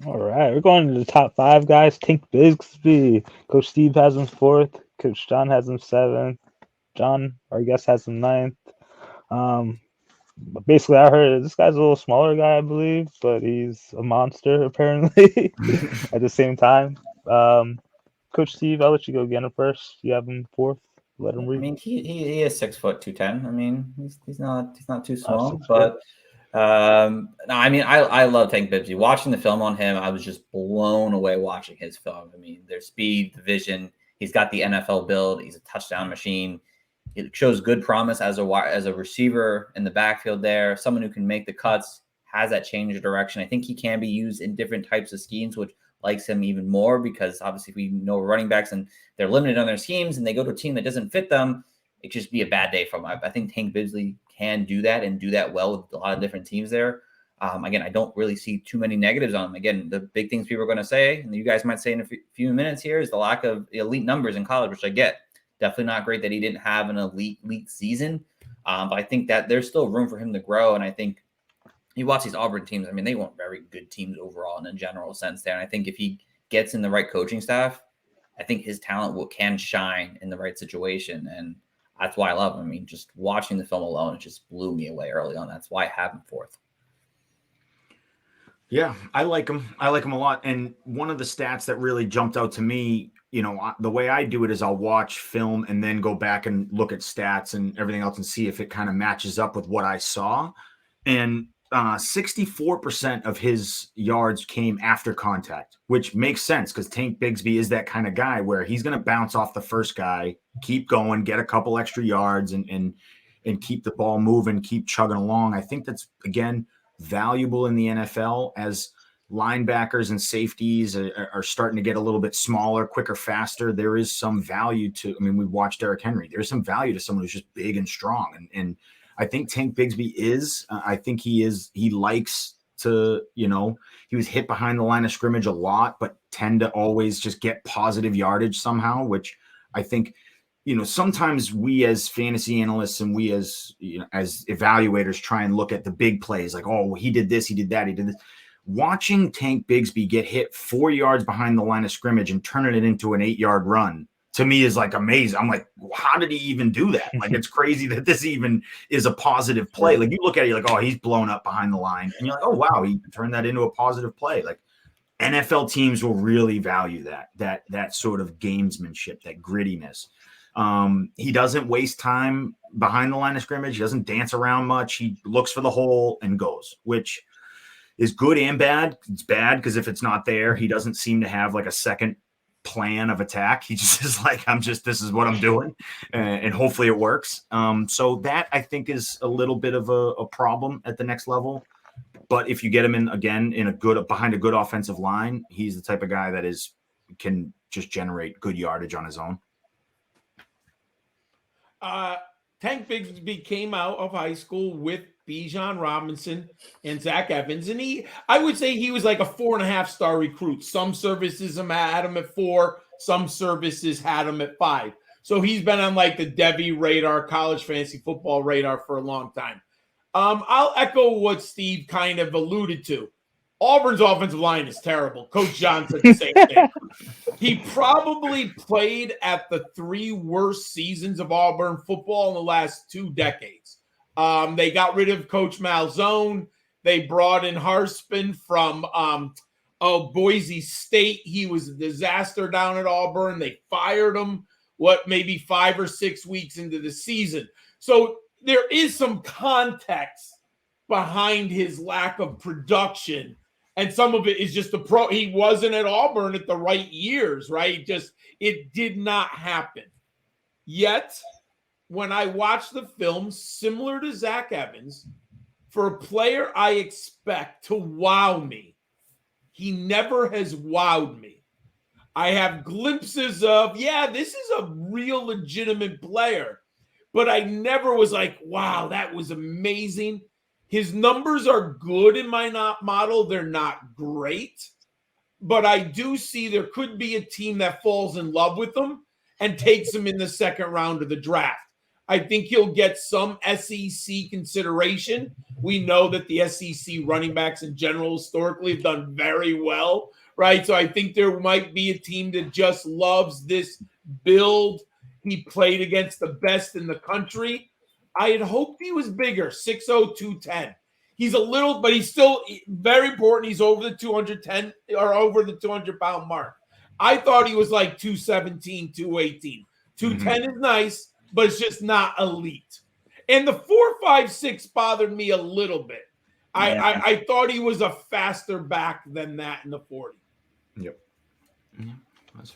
All right, we're going to the top five guys. Tank Bigsby. Coach Steve has him fourth. Coach John has him seventh. John, our guest, has him ninth. Um, but basically, I heard this guy's a little smaller guy, I believe, but he's a monster apparently. At the same time, Coach Steve, I'll let you go again first. You have him fourth. Let him I read. mean, he is 6 foot 210. I mean, he's not too small, 6 foot. but no, I mean, I love Tank Bigsby. Watching the film on him, I was just blown away watching his film. I mean, their speed, the vision. He's got the NFL build. He's a touchdown machine. It shows good promise as a receiver in the backfield there. Someone who can make the cuts, has that change of direction. I think he can be used in different types of schemes, which likes him even more because obviously we know running backs and they're limited on their schemes and they go to a team that doesn't fit them. It could just be a bad day for them. I think Tank Bigsby can do that and do that well with a lot of different teams there. Again, I don't really see too many negatives on him. Again, the big things people are going to say, and you guys might say in a few minutes here, is the lack of elite numbers in college, which I get. Definitely not great that he didn't have an elite season. But I think that there's still room for him to grow. And I think you watch these Auburn teams, I mean, they weren't very good teams overall in a general sense there. And I think if he gets in the right coaching staff, I think his talent can shine in the right situation. And that's why I love him. I mean, just watching the film alone, it just blew me away early on. That's why I have him fourth. Yeah, I like him. I like him a lot. And one of the stats that really jumped out to me, the way I do it is I'll watch film and then go back and look at stats and everything else and see if it kind of matches up with what I saw. And 64% of his yards came after contact, which makes sense because Tank Bigsby is that kind of guy where he's going to bounce off the first guy, keep going, get a couple extra yards, and keep the ball moving, keep chugging along. I think that's, again, valuable in the NFL as linebackers and safeties are starting to get a little bit smaller, quicker, faster. There is some value to, I mean, we watched Derrick Henry. There's some value to someone who's just big and strong. And I think Tank Bigsby I think he likes to, he was hit behind the line of scrimmage a lot, but tend to always just get positive yardage somehow, which I think, sometimes we as fantasy analysts and we as, as evaluators try and look at the big plays like, oh, he did this, he did that, he did this. Watching Tank Bigsby get hit 4 yards behind the line of scrimmage and turning it into an 8-yard run to me is like amazing. I'm like, how did he even do that? Like, it's crazy that this even is a positive play. Like, you look at it, you're like, oh, he's blown up behind the line. And you're like, oh, wow, he turned that into a positive play. Like, NFL teams will really value that sort of gamesmanship, that grittiness. He doesn't waste time behind the line of scrimmage. He doesn't dance around much. He looks for the hole and goes, which is good and bad. It's bad because if it's not there, he doesn't seem to have like a second plan of attack. He just is like, this is what I'm doing, and hopefully it works. So that I think is a little bit of a problem at the next level. But if you get him behind a good offensive line, he's the type of guy that can just generate good yardage on his own. Tank Bigsby came out of high school with Bijan Robinson and Zach Evans, and I would say he was like a 4.5-star recruit. Some services had him at 4, some services had him at 5. So he's been on like the Devy radar, college fantasy football radar for a long time. I'll echo what Steve kind of alluded to. Auburn's offensive line is terrible. Coach John said the same thing. He probably played at the 3 worst seasons of Auburn football in the last 2 decades. They got rid of Coach Malzone. They brought in Harspin from Boise State. He was a disaster down at Auburn. They fired him, maybe 5 or 6 weeks into the season. So there is some context behind his lack of production. And some of it is just he wasn't at Auburn at the right years, right? It did not happen. Yet, when I watch the film, similar to Zach Evans, for a player I expect to wow me, he never has wowed me. I have glimpses of, this is a real legitimate player, but I never was like, wow, that was amazing. His numbers are good in my model. They're not great, but I do see there could be a team that falls in love with him and takes him in the second round of the draft. I think he'll get some SEC consideration. We know that the SEC running backs in general historically have done very well, right? So I think there might be a team that just loves this build. He played against the best in the country. I had hoped he was bigger, 6'0", 210. He's a little, but he's still very important. He's over the 210 or over the 200-pound mark. I thought he was like 217, 218. 210 is nice, but it's just not elite. And the 4.56 bothered me a little bit. I thought he was a faster back than that in the 40. Yep.